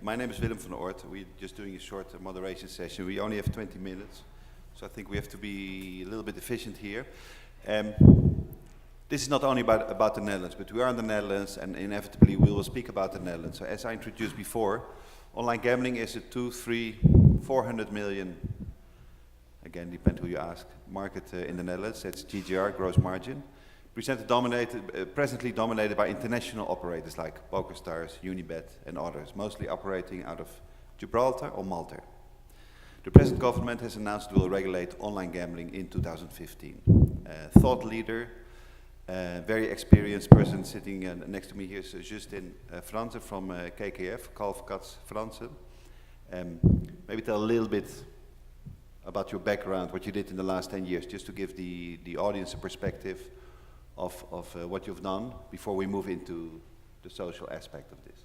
My name is Willem van OORT. We're just doing a short moderation session. We only have 20 minutes, so I think we have to be a little bit efficient here. This is not only about the Netherlands, but we are in the Netherlands, and inevitably we will speak about the Netherlands. So as I introduced before, online gambling is a 2, 3, 400 million, again, depends who you ask, market in the Netherlands. That's GGR, gross margin. Presently dominated by international operators like PokerStars, Unibet and others, mostly operating out of Gibraltar or Malta. The present government has announced it will regulate online gambling in 2015. Thought leader, very experienced person sitting next to me here is Justin Franssen from KKF, Kalfkats Franssen. Maybe tell a little bit about your background, what you did in the last 10 years, just to give the audience a perspective of what you've done before we move into the social aspect of this.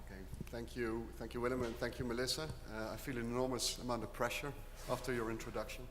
Okay, thank you Willem, and thank you Melissa. I feel an enormous amount of pressure after your introduction.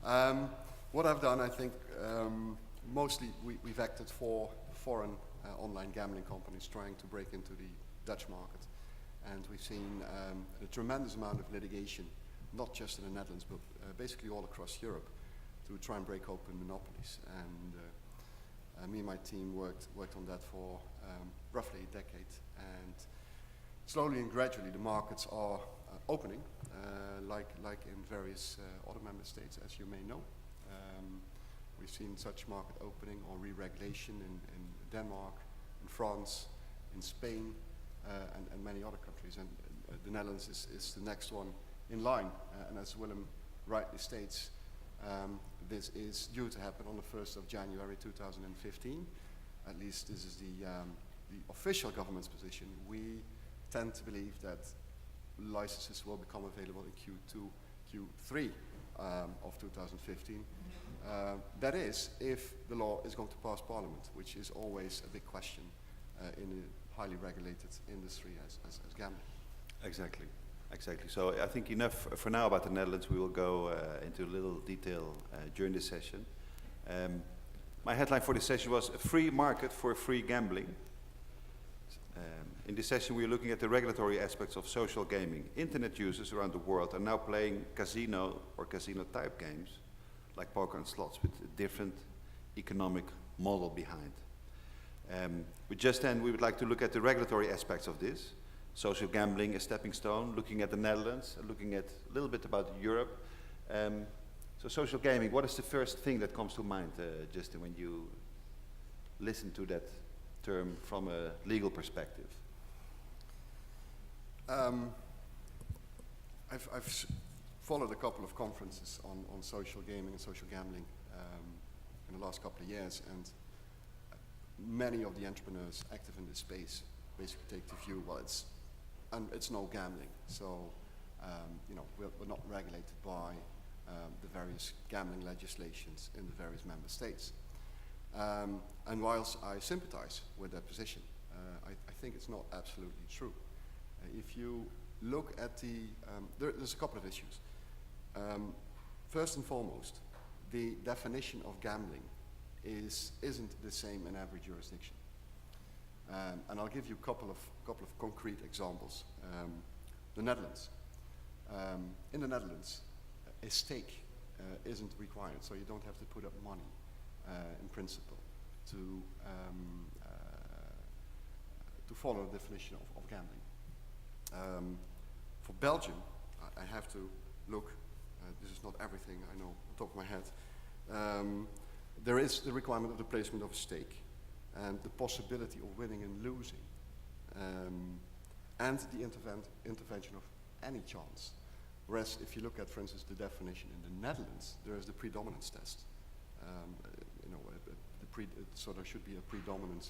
What I've done, I think, mostly we've acted for foreign online gambling companies trying to break into the Dutch market. And we've seen a tremendous amount of litigation, not just in the Netherlands, but basically all across Europe, to try and break open monopolies. And me and my team worked on that for roughly a decade. And slowly and gradually the markets are opening, like in various other member states, as you may know. We've seen such market opening or re-regulation in Denmark, in France, in Spain, and many other countries. And the Netherlands is the next one in line. And as Willem rightly states, this is due to happen on the 1st of January 2015. At least this is the official government's position. We tend to believe that licenses will become available in Q2, Q3 of 2015. That is, if the law is going to pass Parliament, which is always a big question in a highly regulated industry as gambling. Exactly. Exactly. So I think enough for now about the Netherlands. We will go into a little detail during this session. My headline for this session was a free market for free gambling. In this session we are looking at the regulatory aspects of social gaming. Internet users around the world are now playing casino or casino type games like poker and slots with a different economic model behind. With just then we would like to look at the regulatory aspects of this. Social gambling, a stepping stone, looking at the Netherlands, looking at a little bit about Europe. So social gaming, what is the first thing that comes to mind, Justin, when you listen to that term from a legal perspective? I've followed a couple of conferences on social gaming and social gambling in the last couple of years, and many of the entrepreneurs active in this space basically take the view, well, it's no gambling, so we're not regulated by the various gambling legislations in the various member states. And whilst I sympathize with that position, I think it's not absolutely true. If you look at there's a couple of issues. First and foremost, the definition of gambling isn't the same in every jurisdiction. And I'll give you a couple of concrete examples. The Netherlands. In the Netherlands, a stake isn't required, so you don't have to put up money in principle to follow the definition of gambling. For Belgium, I have to look. This is not everything I know on top of my head. There is the requirement of the placement of a stake, and the possibility of winning and losing, and the intervention of any chance. Whereas if you look at, for instance, the definition in the Netherlands, there is the predominance test. So there should be a predominant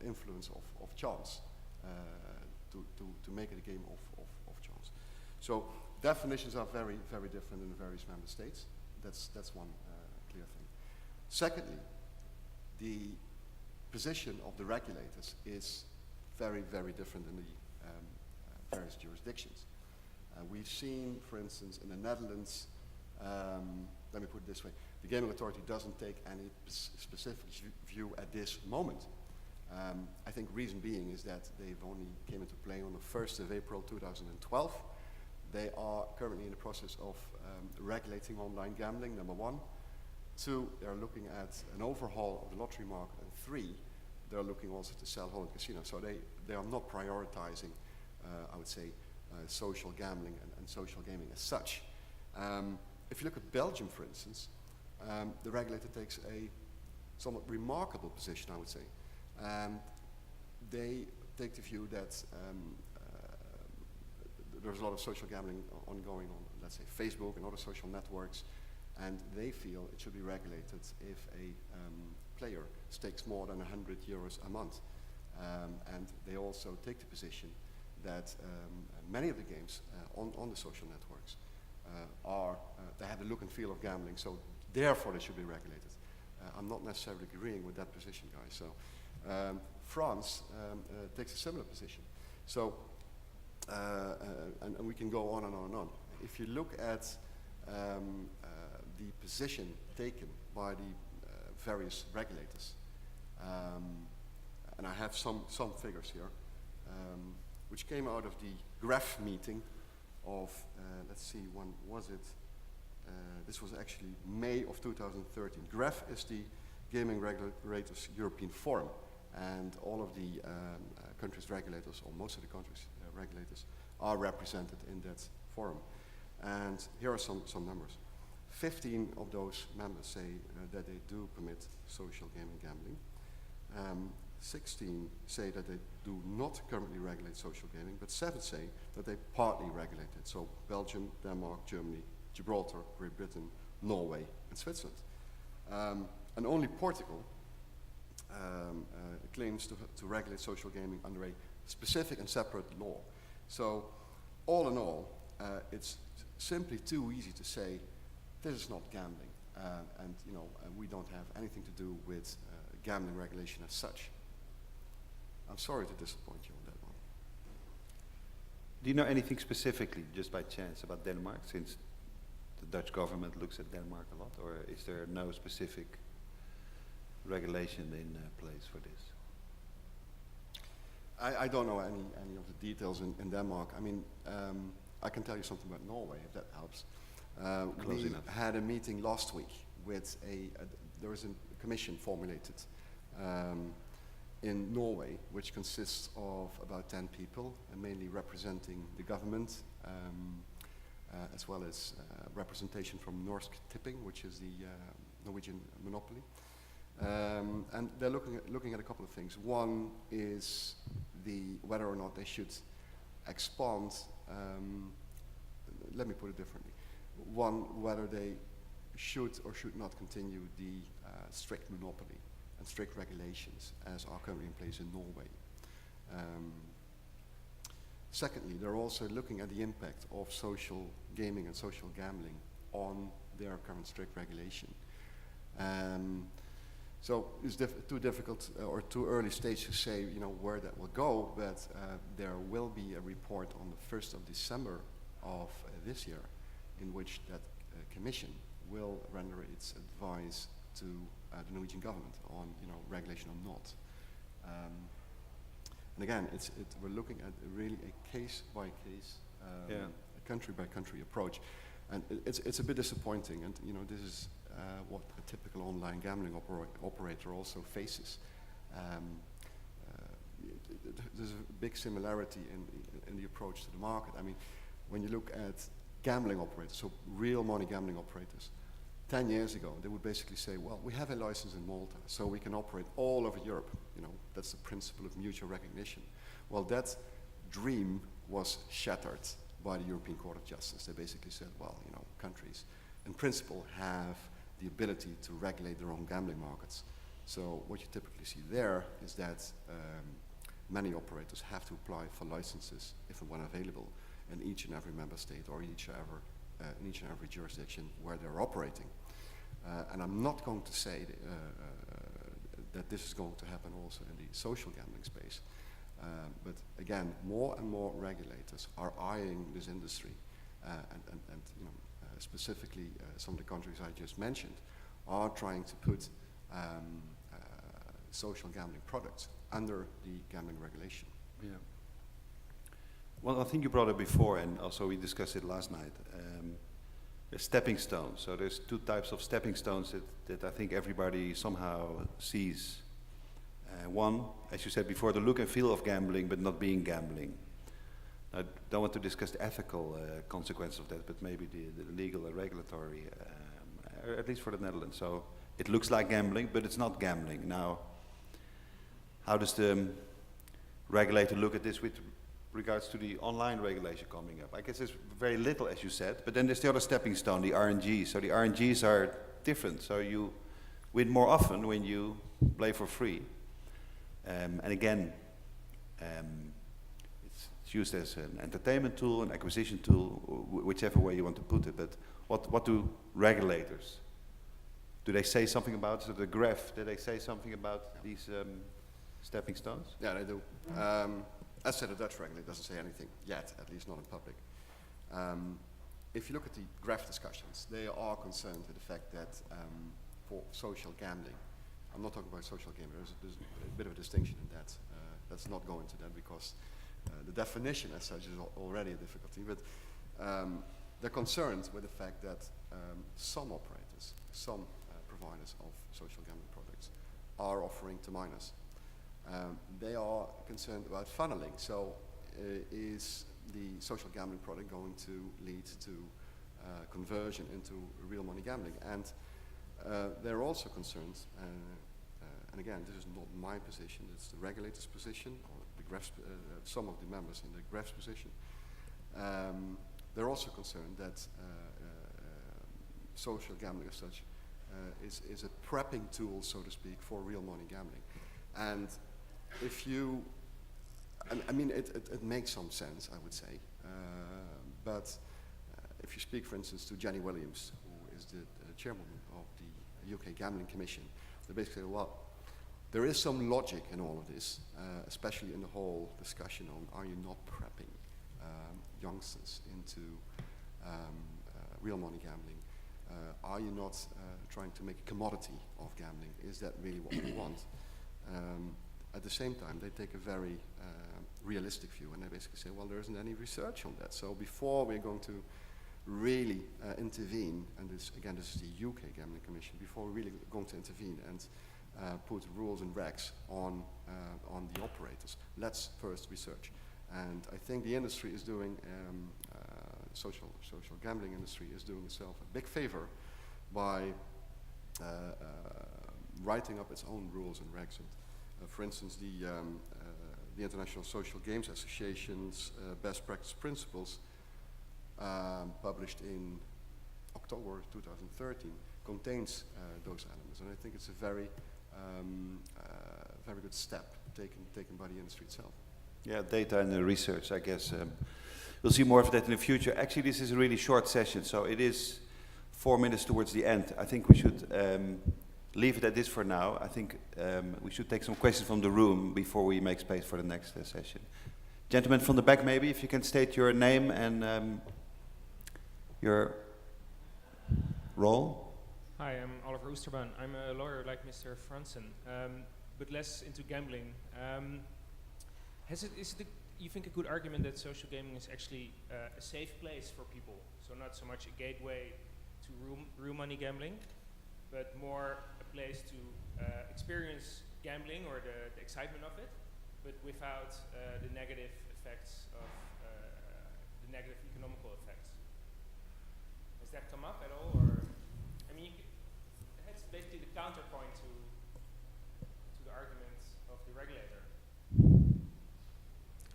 influence of chance to make it a game of chance. So definitions are very, very different in the various member states. That's one clear thing. Secondly, the position of the regulators is very, very different in the various jurisdictions. We've seen, for instance, in the Netherlands, Let me put it this way. The Gaming Authority doesn't take any specific view at this moment. I think reason being is that they've only came into play on the 1st of April 2012. They are currently in the process of regulating online gambling, number one. Two, they're looking at an overhaul of the lottery market. And three, they're looking also to sell hold casinos. So they are not prioritizing, I would say, social gambling and social gaming as such. If you look at Belgium, for instance, the regulator takes a somewhat remarkable position, I would say. They take the view that there's a lot of social gambling ongoing on, let's say, Facebook and other social networks, and they feel it should be regulated if a player stakes more than €100 a month. And they also take the position that many of the games on the social networks they have the look and feel of gambling, so therefore they should be regulated. I'm not necessarily agreeing with that position, guys. So France takes a similar position. So, and we can go on and on and on. If you look at the position taken by the various regulators, and I have some figures here, which came out of the GREF meeting of, let's see, when was it? This was actually May of 2013. GREF is the Gaming Regulators European Forum, and all of the countries' regulators, or most of the countries' regulators, are represented in that forum. And here are some numbers. 15 of those members say that they do permit social gaming gambling. 16 say that they do not currently regulate social gaming, but 7 say that they partly regulate it. So Belgium, Denmark, Germany, Gibraltar, Great Britain, Norway, and Switzerland. And only Portugal claims to regulate social gaming under a specific and separate law. So all in all, it's simply too easy to say this is not gambling, and we don't have anything to do with gambling regulation as such. I'm sorry to disappoint you on that one. Do you know anything specifically, just by chance, about Denmark, since the Dutch government looks at Denmark a lot, or is there no specific regulation in place for this? I don't know any of the details in Denmark. I mean, I can tell you something about Norway, if that helps. Close we enough. had a meeting last week with there was a commission formulated in Norway, which consists of about 10 people, mainly representing the government, as well as representation from Norsk Tipping, which is the Norwegian monopoly. And they're looking at a couple of things. One is whether or not they should expand, let me put it differently. One, whether they should or should not continue the strict monopoly and strict regulations as are currently in place in Norway. Secondly, they're also looking at the impact of social gaming and social gambling on their current strict regulation. So it's too difficult or too early stage to say, where that will go, but there will be a report on the 1st of December of this year in which that commission will render its advice to the Norwegian government on, regulation or not. And again, we're looking at really a case-by-case, a country-by-country approach. And it's a bit disappointing, and this is what a typical online gambling operator also faces. There's a big similarity in the approach to the market. I mean, when you look at gambling operators, so real money gambling operators, 10 years ago, they would basically say, well, we have a license in Malta, so we can operate all over Europe. That's the principle of mutual recognition. Well, that dream was shattered by the European Court of Justice. They basically said, well, countries in principle have the ability to regulate their own gambling markets. So what you typically see there is that many operators have to apply for licenses if and when available in each and every member state or in each and every jurisdiction where they're operating. And I'm not going to say that this is going to happen also in the social gambling space. But again, more and more regulators are eyeing this industry and specifically some of the countries I just mentioned, are trying to put social gambling products under the gambling regulation. Yeah. Well, I think you brought it before, and also we discussed it last night. Stepping stones. So there's two types of stepping stones that I think everybody somehow sees. One, as you said before, the look and feel of gambling, but not being gambling. I don't want to discuss the ethical consequences of that, but maybe the legal or regulatory, at least for the Netherlands. So it looks like gambling, but it's not gambling. Now, how does the regulator look at this with regards to the online regulation coming up? I guess there's very little, as you said, but then there's the other stepping stone, the RNGs. So the RNGs are different. So you win more often when you play for free. And again, it's used as an entertainment tool, an acquisition tool, whichever way you want to put it. But what do regulators? Do they say something about the graph? Do they say something about these stepping stones? Yeah, they do. As said, the Dutch regulator doesn't say anything yet, at least not in public. If you look at the graph discussions, they are concerned with the fact that for social gambling, I'm not talking about social gambling, there's a bit of a distinction in that. Let's not go into that because the definition as such is already a difficulty, but they're concerned with the fact that some operators, some providers of social gambling products are offering to minors. They are concerned about funneling. So is the social gambling product going to lead to conversion into real money gambling? And they're also concerned, and again, this is not my position, it's the regulator's position, or the GREF's, some of the members in the GREF's position. They're also concerned that social gambling as such is a prepping tool, so to speak, for real money gambling. And if you, I mean, it makes some sense, I would say, but if you speak, for instance, to Jenny Williams, who is the chairman of the UK Gambling Commission, they basically say, well, there is some logic in all of this, especially in the whole discussion on are you not prepping youngsters into real money gambling? Are you not trying to make a commodity of gambling? Is that really what we want? At the same time, they take a very realistic view, and they basically say, well, there isn't any research on that. So before we're going to really intervene, and this, again, this is the UK Gambling Commission, before we're really going to intervene and put rules and regs on the operators, let's first research. And I think the industry is doing, social gambling industry is doing itself a big favor by writing up its own rules and regs. And, for instance, the International Social Games Association's best practice principles, published in October 2013, contains those elements, and I think it's a very good step taken by the industry itself. Yeah, data and research, I guess. We'll see more of that in the future. Actually, this is a really short session, so it is 4 minutes towards the end. I think we should leave it at this for now. I think we should take some questions from the room before we make space for the next session. Gentlemen from the back, maybe, if you can state your name and your role. Hi, I'm Oliver Oosterbaan. I'm a lawyer like Mr. Franssen, but less into gambling. You think a good argument that social gaming is actually a safe place for people? So not so much a gateway to real money gambling, but more a place to experience gambling or the excitement of it, but without the negative effects of the negative economical effects. Has that come up at all, or I mean, it's basically the counterpoint to the arguments of the regulator.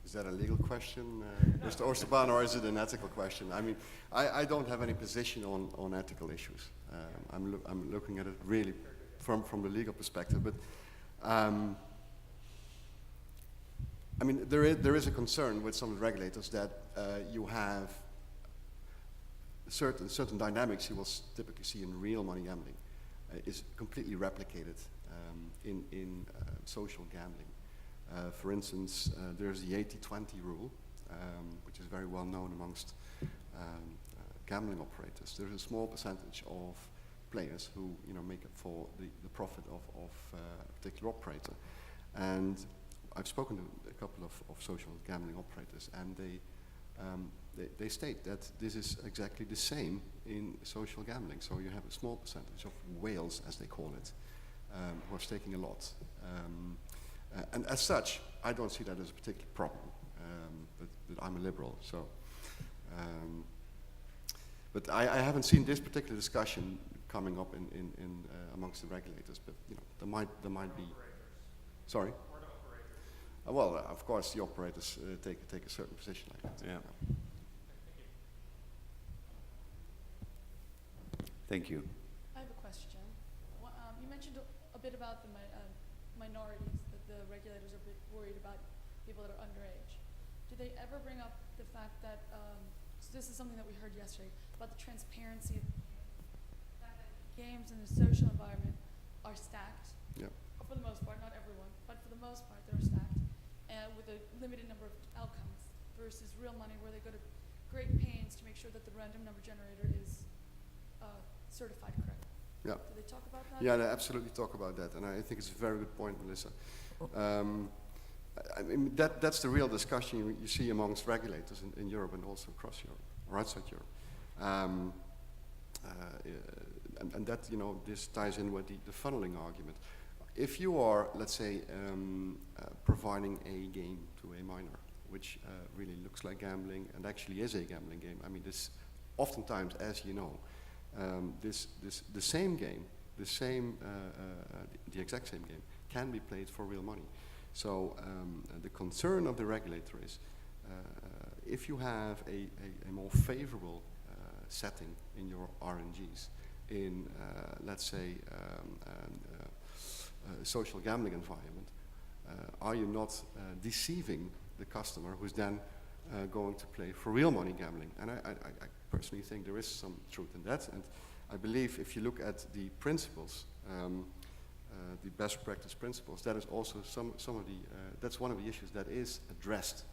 Is that a legal question, Mr. Oosterbaan, or is it an ethical question? I mean, I don't have any position on ethical issues. I'm looking at it really from the legal perspective, but I mean, there is a concern with some of the regulators that you have certain dynamics you will typically see in real money gambling is completely replicated in social gambling. For instance, there's the 80-20 rule, which is very well known amongst gambling operators. There's a small percentage of players who make up for the profit of a particular operator. And I've spoken to a couple of social gambling operators, and they state that this is exactly the same in social gambling. So you have a small percentage of whales, as they call it, who are staking a lot. And as such, I don't see that as a particular problem. But I'm a liberal, so. But I haven't seen this particular discussion coming up in amongst the regulators. But there might be. Sorry. Well, of course, the operators take a certain position like that. Yeah. Thank you. I have a question. You mentioned a bit about the minorities, that the regulators are a bit worried about people that are underage. Do they ever bring up the fact that, so this is something that we heard yesterday, about the transparency of the fact that games in the social environment are stacked? Yeah. For the most part, not everyone, but for the most part they're stacked, with a limited number of outcomes, versus real money where they go to great pains to make sure that the random number generator is certified correct. Yeah. Do they talk about that? Yeah, they absolutely talk about that, and I think it's a very good point, Melissa. I mean, that's the real discussion you see amongst regulators in Europe and also across Europe, or outside Europe. And that, this ties in with the funneling argument. If you are, let's say, providing a game to a minor, which really looks like gambling and actually is a gambling game, I mean, this oftentimes, as you know, the same game, the exact same game, can be played for real money. So the concern of the regulator is, if you have a more favorable setting in your RNGs, in let's say a social gambling environment, are you not deceiving the customer who's then going to play for real money gambling? And I personally think there is some truth in that, and I believe if you look at the principles, the best practice principles, that is also some of the that's one of the issues that is addressed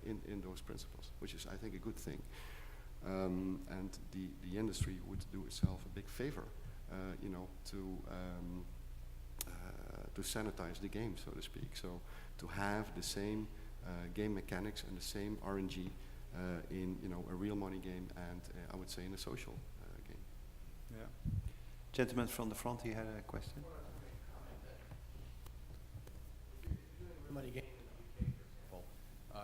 in those principles, which is, I think, a good thing. And the industry would do itself a big favor, to sanitize the game, so to speak. So to have the same game mechanics and the same RNG in a real money game and I would say in a social game. Yeah. Gentleman from the front, he had a question. Money game in the UK, for example,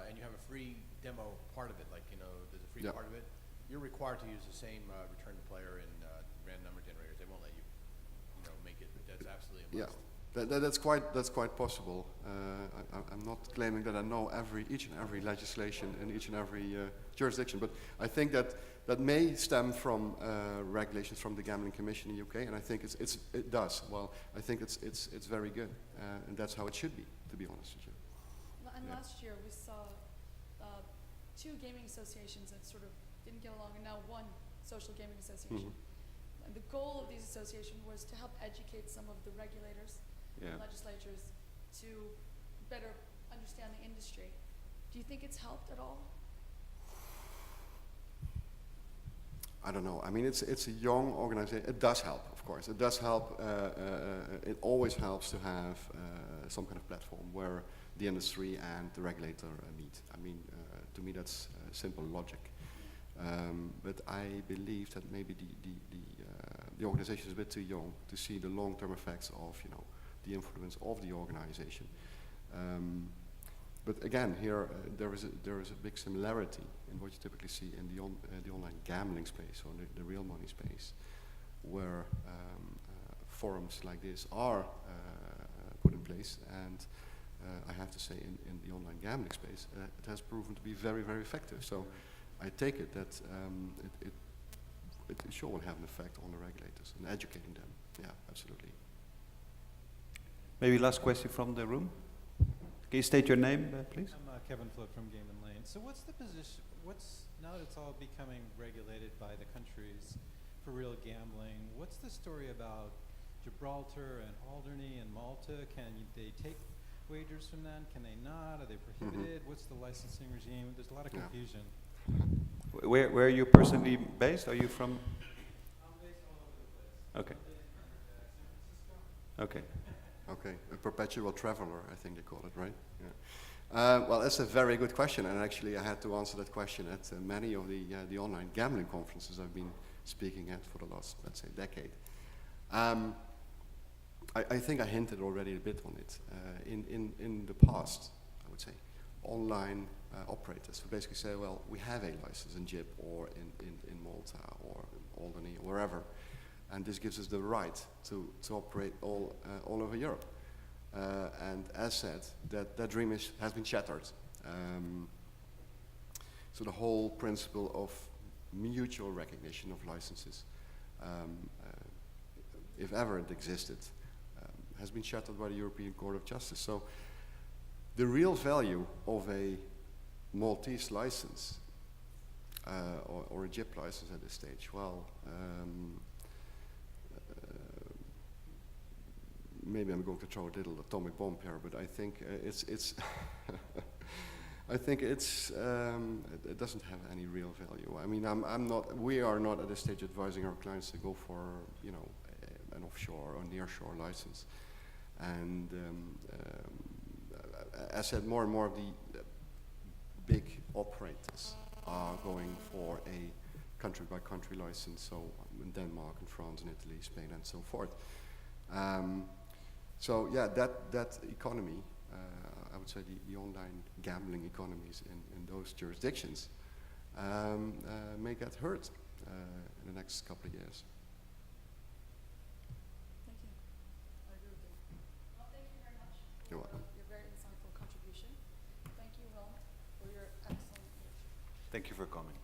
and you have a free demo part of it, like there's a free part of it. You're required to use the same return to player in random number generators. They won't let you, make it. That's absolutely a must. Yeah, that's quite possible. I'm not claiming that I know each and every legislation in each and every jurisdiction, but I think that may stem from regulations from the Gambling Commission in the UK, and I think it does. Well, I think it's very good, and that's how it should be, to be honest with you. And last year we saw two gaming associations that sort of didn't get along, and now one social gaming association. Mm-hmm. And the goal of these associations was to help educate some of the regulators and legislatures to better understand the industry. Do you think it's helped at all? I don't know. I mean, it's a young organization. It does help, of course. It does help. It always helps to have some kind of platform where the industry and the regulator meet. I mean, to me, that's simple logic. But I believe that maybe the organization is a bit too young to see the long-term effects of the influence of the organization. But again, here there is a big similarity in what you typically see in the online gambling space or the real money space, where forums like this are put in place, and I have to say in the online gambling space it has proven to be very, very effective. So I take it that it sure will have an effect on the regulators and educating them. Yeah, absolutely. Maybe last question from the room. Can you state your name, please? I'm Kevin Flip from Game and Lane. So what's the position, now that it's all becoming regulated by the countries for real gambling, what's the story about Gibraltar and Alderney and Malta? Can they take wagers from them? Can they not? Are they prohibited? What's the licensing regime? There's a lot of confusion. Where are you personally based? Are you from? I'm based all over the place. Okay. San Francisco. Okay. Okay, a perpetual traveler, I think they call it, right? Yeah. Well, that's a very good question, and actually I had to answer that question at many of the online gambling conferences I've been speaking at for the last, let's say, decade. I think I hinted already a bit on it. In the past, I would say, online operators would basically say, well, we have a license in JIP or in Malta or in Albany or wherever, and this gives us the right to operate all over Europe. And as said, that dream has been shattered. So the whole principle of mutual recognition of licenses, if ever it existed, has been shattered by the European Court of Justice. So the real value of a Maltese license or a JIP license at this stage, well, maybe I'm going to throw a little atomic bomb here, but I think it's I think it doesn't have any real value. I mean, we are not at this stage advising our clients to go for, you know, an offshore or nearshore license. And as I said, more and more of the big operators are going for a country-by-country license, so in Denmark and France and Italy, Spain and so forth. So yeah, that economy, I would say the online gambling economies in those jurisdictions may get hurt in the next couple of years. Thank you. I agree with you. Well, thank you very much You're welcome. for your very insightful contribution. Thank you, Willem, for your excellent leadership. Thank you for coming.